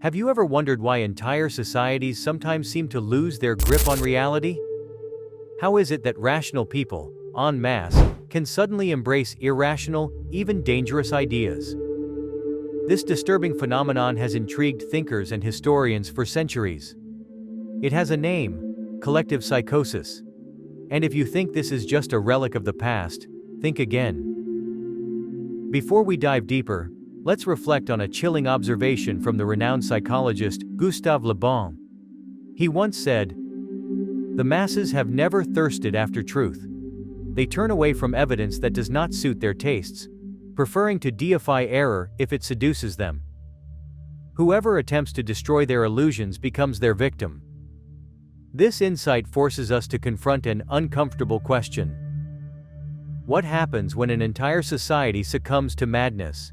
Have you ever wondered why entire societies sometimes seem to lose their grip on reality? How is it that rational people, en masse, can suddenly embrace irrational, even dangerous ideas? This disturbing phenomenon has intrigued thinkers and historians for centuries. It has a name: collective psychosis. And if you think this is just a relic of the past, think again. Before we dive deeper, let's reflect on a chilling observation from the renowned psychologist Gustave Le Bon. He once said, "The masses have never thirsted after truth. They turn away from evidence that does not suit their tastes, preferring to deify error if it seduces them. Whoever attempts to destroy their illusions becomes their victim." This insight forces us to confront an uncomfortable question. What happens when an entire society succumbs to madness?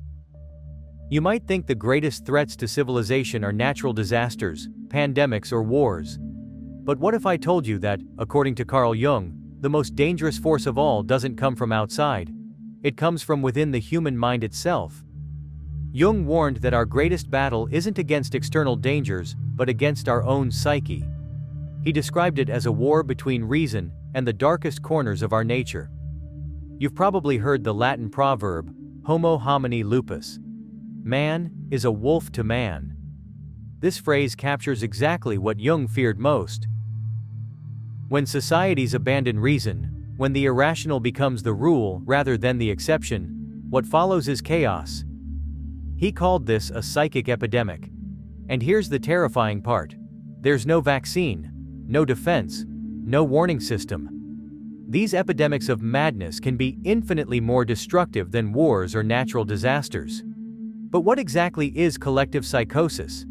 You might think the greatest threats to civilization are natural disasters, pandemics, or wars. But what if I told you that, according to Carl Jung, the most dangerous force of all doesn't come from outside? It comes from within the human mind itself. Jung warned that our greatest battle isn't against external dangers, but against our own psyche. He described it as a war between reason and the darkest corners of our nature. You've probably heard the Latin proverb, homo homini lupus. Man is a wolf to man. This phrase captures exactly what Jung feared most. When societies abandon reason, when the irrational becomes the rule rather than the exception, what follows is chaos. He called this a psychic epidemic. And here's the terrifying part. There's no vaccine, no defense, no warning system. These epidemics of madness can be infinitely more destructive than wars or natural disasters. But what exactly is collective psychosis?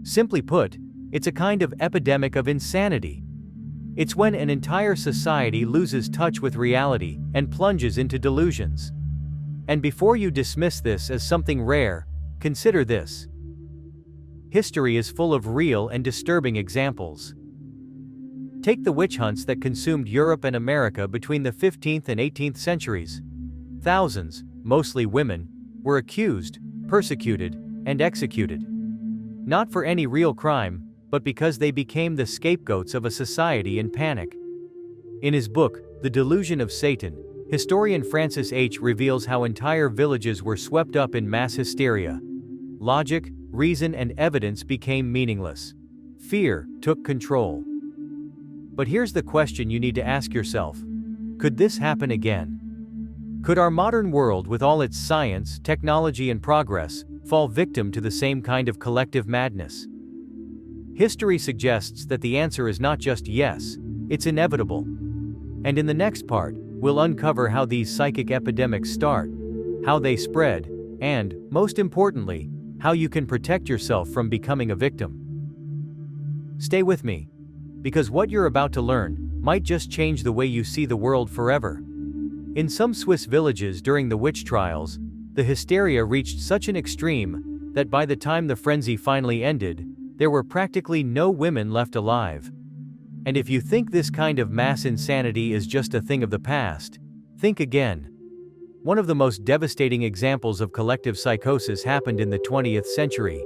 Simply put, it's a kind of epidemic of insanity. It's when an entire society loses touch with reality and plunges into delusions. And before you dismiss this as something rare, consider this. History is full of real and disturbing examples. Take the witch hunts that consumed Europe and America between the 15th and 18th centuries. Thousands, mostly women, were accused, persecuted, and executed. Not for any real crime, but because they became the scapegoats of a society in panic. In his book, The Delusion of Satan, historian Francis H. reveals how entire villages were swept up in mass hysteria. Logic, reason, and evidence became meaningless. Fear took control. But here's the question you need to ask yourself. Could this happen again? Could our modern world, with all its science, technology, and progress, fall victim to the same kind of collective madness? History suggests that the answer is not just yes, it's inevitable. And in the next part, we'll uncover how these psychic epidemics start, how they spread, and, most importantly, how you can protect yourself from becoming a victim. Stay with me, because what you're about to learn might just change the way you see the world forever. In some Swiss villages during the witch trials, the hysteria reached such an extreme that by the time the frenzy finally ended, there were practically no women left alive. And if you think this kind of mass insanity is just a thing of the past, think again. One of the most devastating examples of collective psychosis happened in the 20th century.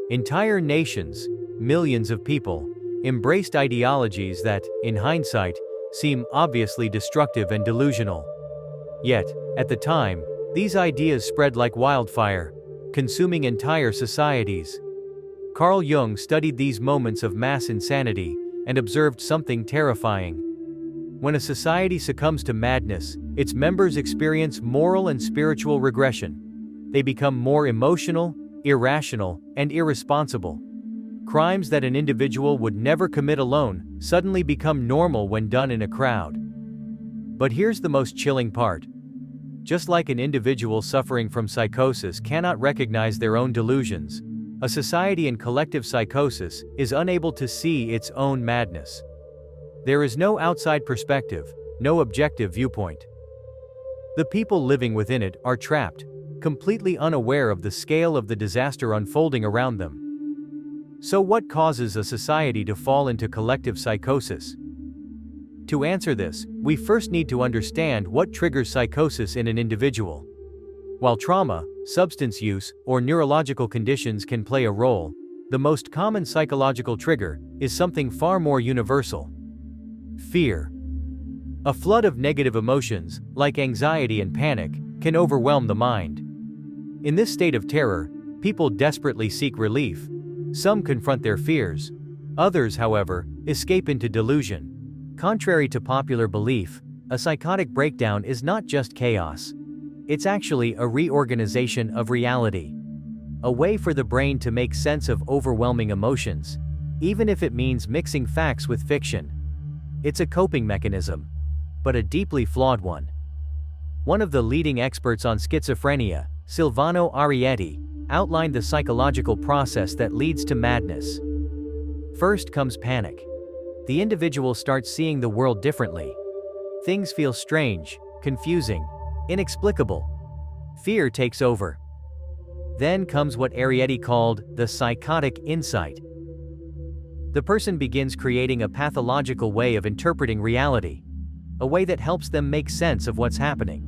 Entire nations, millions of people, embraced ideologies that, in hindsight, seem obviously destructive and delusional. Yet, at the time, these ideas spread like wildfire, consuming entire societies. Carl Jung studied these moments of mass insanity and observed something terrifying. When a society succumbs to madness, its members experience moral and spiritual regression. They become more emotional, irrational, and irresponsible. Crimes that an individual would never commit alone suddenly become normal when done in a crowd. But here's the most chilling part. Just like an individual suffering from psychosis cannot recognize their own delusions, a society in collective psychosis is unable to see its own madness. There is no outside perspective, no objective viewpoint. The people living within it are trapped, completely unaware of the scale of the disaster unfolding around them. So what causes a society to fall into collective psychosis? To answer this, we first need to understand what triggers psychosis in an individual. While trauma, substance use, or neurological conditions can play a role, the most common psychological trigger is something far more universal: fear. A flood of negative emotions, like anxiety and panic, can overwhelm the mind. In this state of terror, people desperately seek relief. Some confront their fears. Others, however, escape into delusion. Contrary to popular belief, a psychotic breakdown is not just chaos. It's actually a reorganization of reality. A way for the brain to make sense of overwhelming emotions, even if it means mixing facts with fiction. It's a coping mechanism, but a deeply flawed one. One of the leading experts on schizophrenia, Silvano Arietti, outlined the psychological process that leads to madness. First comes panic. The individual starts seeing the world differently. Things feel strange, confusing, inexplicable. Fear takes over. Then comes what Arietti called the psychotic insight. The person begins creating a pathological way of interpreting reality, a way that helps them make sense of what's happening.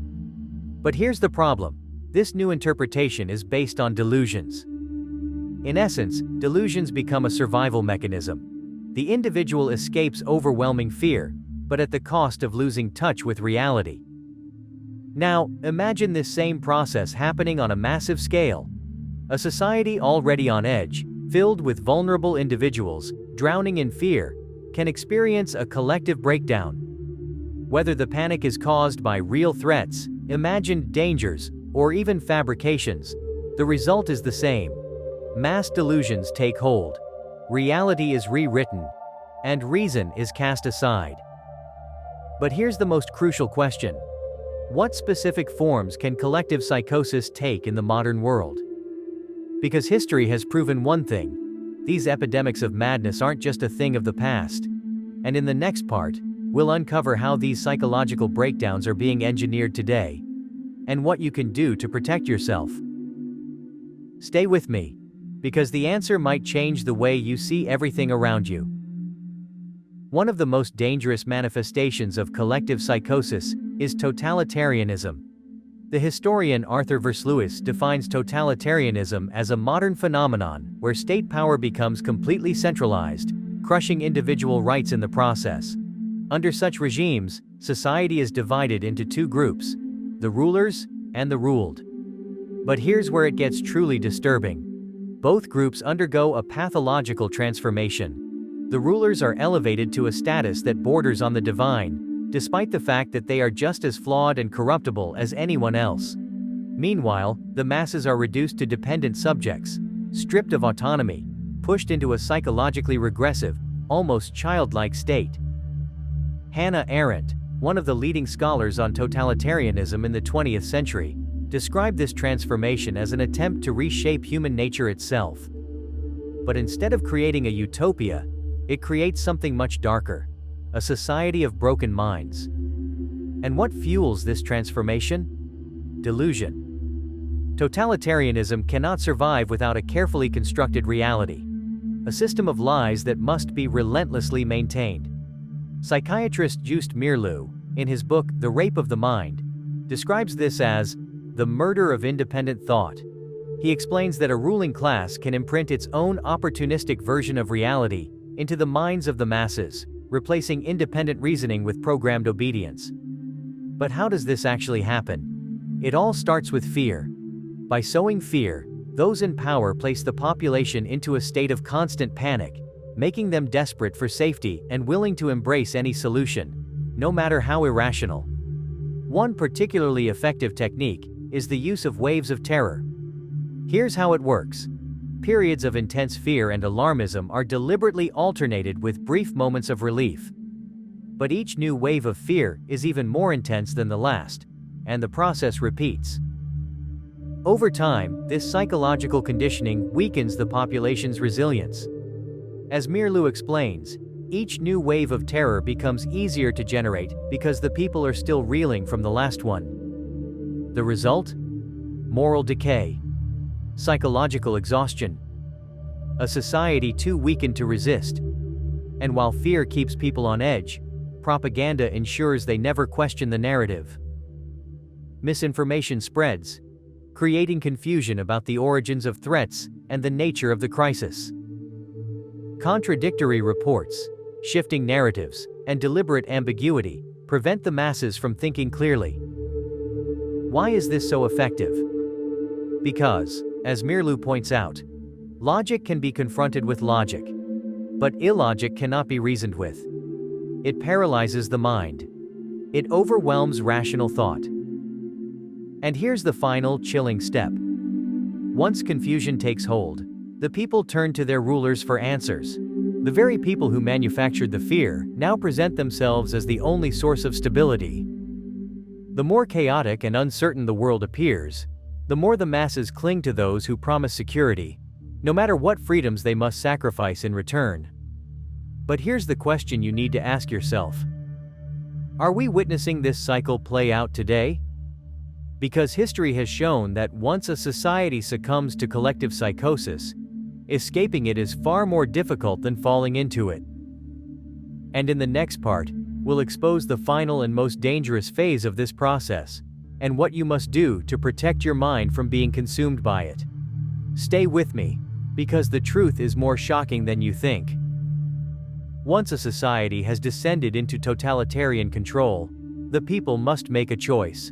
But here's the problem: this new interpretation is based on delusions. In essence, delusions become a survival mechanism. The individual escapes overwhelming fear, but at the cost of losing touch with reality. Now, imagine this same process happening on a massive scale. A society already on edge, filled with vulnerable individuals, drowning in fear, can experience a collective breakdown. Whether the panic is caused by real threats, imagined dangers, or even fabrications, the result is the same. Mass delusions take hold. Reality is rewritten, and reason is cast aside. But here's the most crucial question: what specific forms can collective psychosis take in the modern world? Because history has proven one thing: these epidemics of madness aren't just a thing of the past. And in the next part, we'll uncover how these psychological breakdowns are being engineered today, and what you can do to protect yourself. Stay with me, because the answer might change the way you see everything around you. One of the most dangerous manifestations of collective psychosis is totalitarianism. The historian Arthur Versluis defines totalitarianism as a modern phenomenon where state power becomes completely centralized, crushing individual rights in the process. Under such regimes, society is divided into two groups: the rulers and the ruled. But here's where it gets truly disturbing. Both groups undergo a pathological transformation. The rulers are elevated to a status that borders on the divine, despite the fact that they are just as flawed and corruptible as anyone else. Meanwhile, the masses are reduced to dependent subjects, stripped of autonomy, pushed into a psychologically regressive, almost childlike state. Hannah Arendt, one of the leading scholars on totalitarianism in the 20th century, described this transformation as an attempt to reshape human nature itself. But instead of creating a utopia, it creates something much darker: a society of broken minds. And what fuels this transformation? Delusion. Totalitarianism cannot survive without a carefully constructed reality, a system of lies that must be relentlessly maintained. Psychiatrist Just Mirlu, in his book The Rape of the Mind, describes this as the murder of independent thought. He explains that a ruling class can imprint its own opportunistic version of reality into the minds of the masses, replacing independent reasoning with programmed obedience. But how does this actually happen? It all starts with fear. By sowing fear, those in power place the population into a state of constant panic, making them desperate for safety and willing to embrace any solution, no matter how irrational. One particularly effective technique is the use of waves of terror. Here's how it works. Periods of intense fear and alarmism are deliberately alternated with brief moments of relief. But each new wave of fear is even more intense than the last, and the process repeats. Over time, this psychological conditioning weakens the population's resilience. As Mirlu explains, each new wave of terror becomes easier to generate because the people are still reeling from the last one. The result? Moral decay. Psychological exhaustion. A society too weakened to resist. And while fear keeps people on edge, propaganda ensures they never question the narrative. Misinformation spreads, creating confusion about the origins of threats and the nature of the crisis. Contradictory reports, shifting narratives, and deliberate ambiguity prevent the masses from thinking clearly. Why is this so effective? Because, as Mirlu points out, logic can be confronted with logic, but illogic cannot be reasoned with. It paralyzes the mind. It overwhelms rational thought. And here's the final, chilling step. Once confusion takes hold, the people turn to their rulers for answers. The very people who manufactured the fear now present themselves as the only source of stability. The more chaotic and uncertain the world appears, the more the masses cling to those who promise security, no matter what freedoms they must sacrifice in return. But here's the question you need to ask yourself. Are we witnessing this cycle play out today? Because history has shown that once a society succumbs to collective psychosis, escaping it is far more difficult than falling into it. And in the next part, we'll expose the final and most dangerous phase of this process, and what you must do to protect your mind from being consumed by it. Stay with me, because the truth is more shocking than you think. Once a society has descended into totalitarian control, the people must make a choice.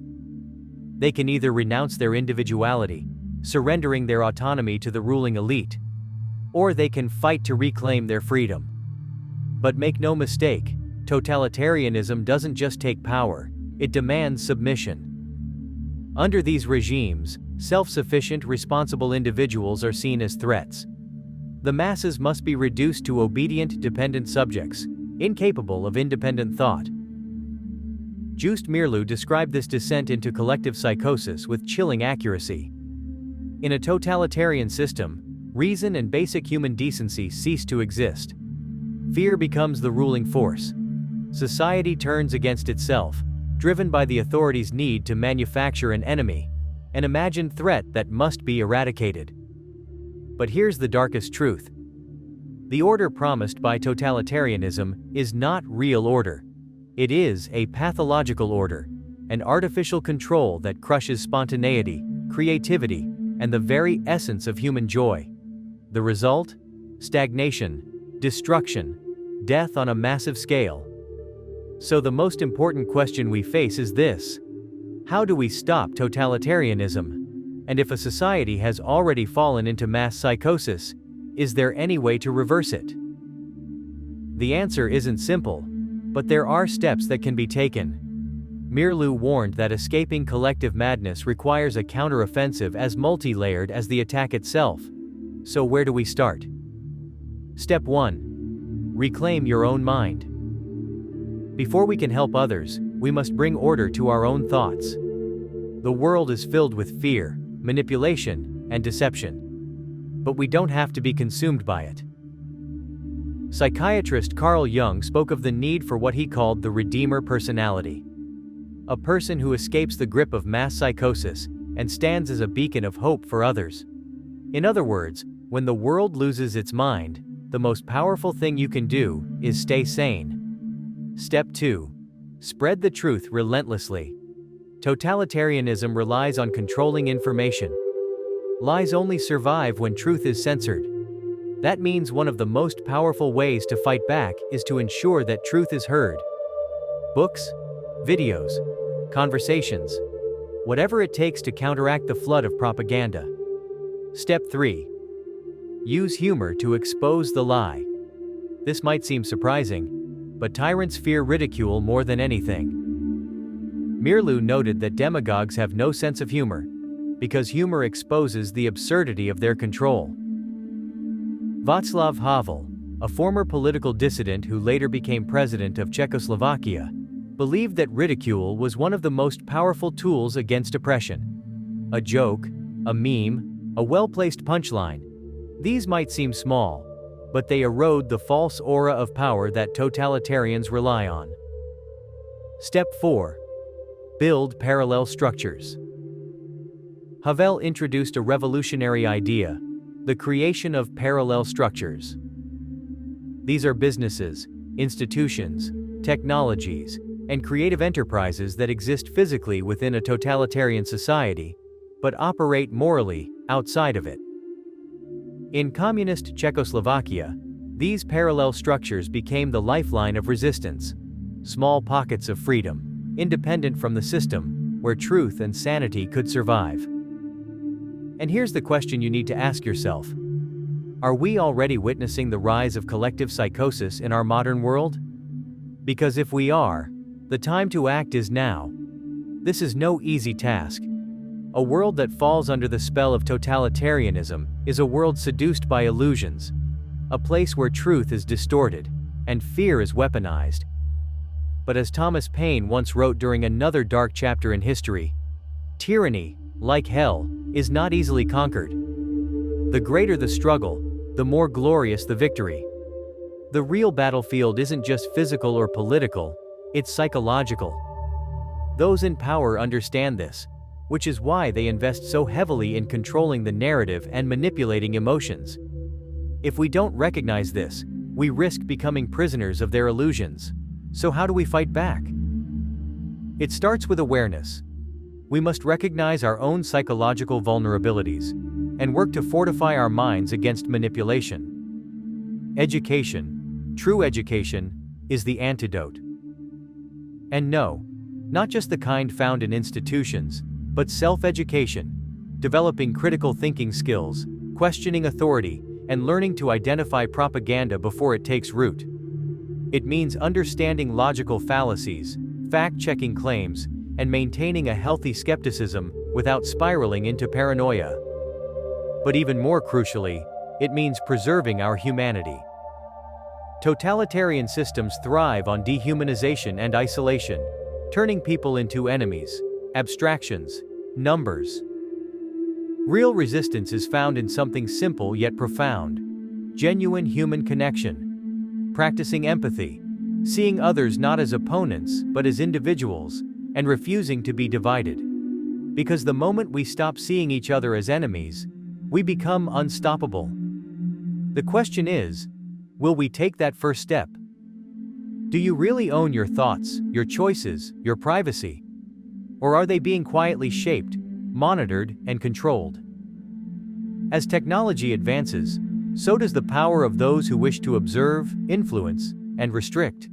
They can either renounce their individuality, surrendering their autonomy to the ruling elite, or they can fight to reclaim their freedom. But make no mistake, totalitarianism doesn't just take power, it demands submission. Under these regimes, self-sufficient, responsible individuals are seen as threats. The masses must be reduced to obedient, dependent subjects, incapable of independent thought. Just Mirlu described this descent into collective psychosis with chilling accuracy. In a totalitarian system, reason and basic human decency cease to exist. Fear becomes the ruling force. Society turns against itself, driven by the authorities' need to manufacture an enemy, an imagined threat that must be eradicated. But here's the darkest truth. The order promised by totalitarianism is not real order. It is a pathological order, an artificial control that crushes spontaneity, creativity, and the very essence of human joy. The result? Stagnation, destruction, death on a massive scale. So the most important question we face is this: how do we stop totalitarianism? And if a society has already fallen into mass psychosis, is there any way to reverse it? The answer isn't simple, but there are steps that can be taken. Mirlu warned that escaping collective madness requires a counteroffensive as multi-layered as the attack itself. So where do we start? Step 1. Reclaim your own mind. Before we can help others, we must bring order to our own thoughts. The world is filled with fear, manipulation, and deception. But we don't have to be consumed by it. Psychiatrist Carl Jung spoke of the need for what he called the Redeemer personality. A person who escapes the grip of mass psychosis and stands as a beacon of hope for others. In other words, when the world loses its mind, the most powerful thing you can do is stay sane. Step 2. Spread the truth relentlessly. Totalitarianism relies on controlling information. Lies only survive when truth is censored. That means one of the most powerful ways to fight back is to ensure that truth is heard. Books, videos, conversations, whatever it takes to counteract the flood of propaganda. Step 3. Use humor to expose the lie. This might seem surprising, but tyrants fear ridicule more than anything. Mirlu noted that demagogues have no sense of humor, because humor exposes the absurdity of their control. Václav Havel, a former political dissident who later became president of Czechoslovakia, believed that ridicule was one of the most powerful tools against oppression. A joke, a meme, a well-placed punchline. These might seem small, but they erode the false aura of power that totalitarians rely on. Step 4. Build parallel structures. Havel introduced a revolutionary idea: the creation of parallel structures. These are businesses, institutions, technologies, and creative enterprises that exist physically within a totalitarian society, but operate morally outside of it. In communist Czechoslovakia, These parallel structures became the lifeline of resistance, small pockets of freedom, independent from the system, where truth and sanity could survive. And here's the question you need to ask yourself. Are we already witnessing the rise of collective psychosis in our modern world? Because if we are, the time to act is now. This is no easy task. A world that falls under the spell of totalitarianism is a world seduced by illusions, a place where truth is distorted and fear is weaponized. But as Thomas Paine once wrote during another dark chapter in history, tyranny, like hell, is not easily conquered. The greater the struggle, the more glorious the victory. The real battlefield isn't just physical or political, it's psychological. Those in power understand this, which is why they invest so heavily in controlling the narrative and manipulating emotions. If we don't recognize this, we risk becoming prisoners of their illusions. So how do we fight back? It starts with awareness. We must recognize our own psychological vulnerabilities and work to fortify our minds against manipulation. Education, true education, is the antidote. And no, not just the kind found in institutions, but self-education, developing critical thinking skills, questioning authority, and learning to identify propaganda before it takes root. It means understanding logical fallacies, fact-checking claims, and maintaining a healthy skepticism without spiraling into paranoia. But even more crucially, it means preserving our humanity. Totalitarian systems thrive on dehumanization and isolation, turning people into enemies, abstractions, numbers. Real resistance is found in something simple yet profound: genuine human connection. Practicing empathy, seeing others not as opponents but as individuals, and refusing to be divided. Because the moment we stop seeing each other as enemies, we become unstoppable. The question is, will we take that first step? Do you really own your thoughts, your choices, your privacy? Or are they being quietly shaped, monitored, and controlled? As technology advances, so does the power of those who wish to observe, influence, and restrict.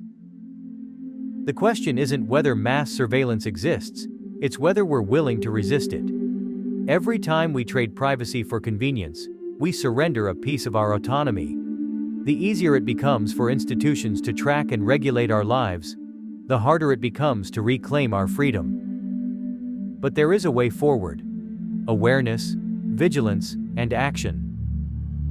The question isn't whether mass surveillance exists, it's whether we're willing to resist it. Every time we trade privacy for convenience, we surrender a piece of our autonomy. The easier it becomes for institutions to track and regulate our lives, the harder it becomes to reclaim our freedom. But there is a way forward: awareness, vigilance, and action.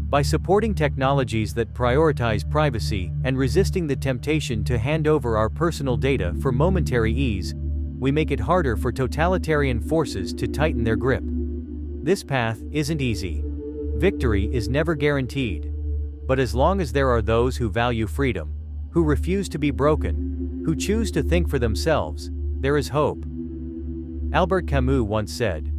By supporting technologies that prioritize privacy and resisting the temptation to hand over our personal data for momentary ease, we make it harder for totalitarian forces to tighten their grip. This path isn't easy. Victory is never guaranteed. But as long as there are those who value freedom, who refuse to be broken, who choose to think for themselves, there is hope. Albert Camus once said,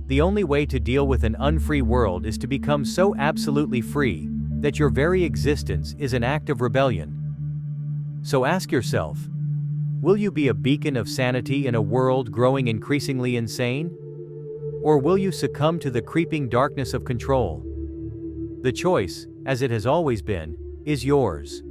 "The only way to deal with an unfree world is to become so absolutely free that your very existence is an act of rebellion." So ask yourself, will you be a beacon of sanity in a world growing increasingly insane? Or will you succumb to the creeping darkness of control? The choice, as it has always been, is yours.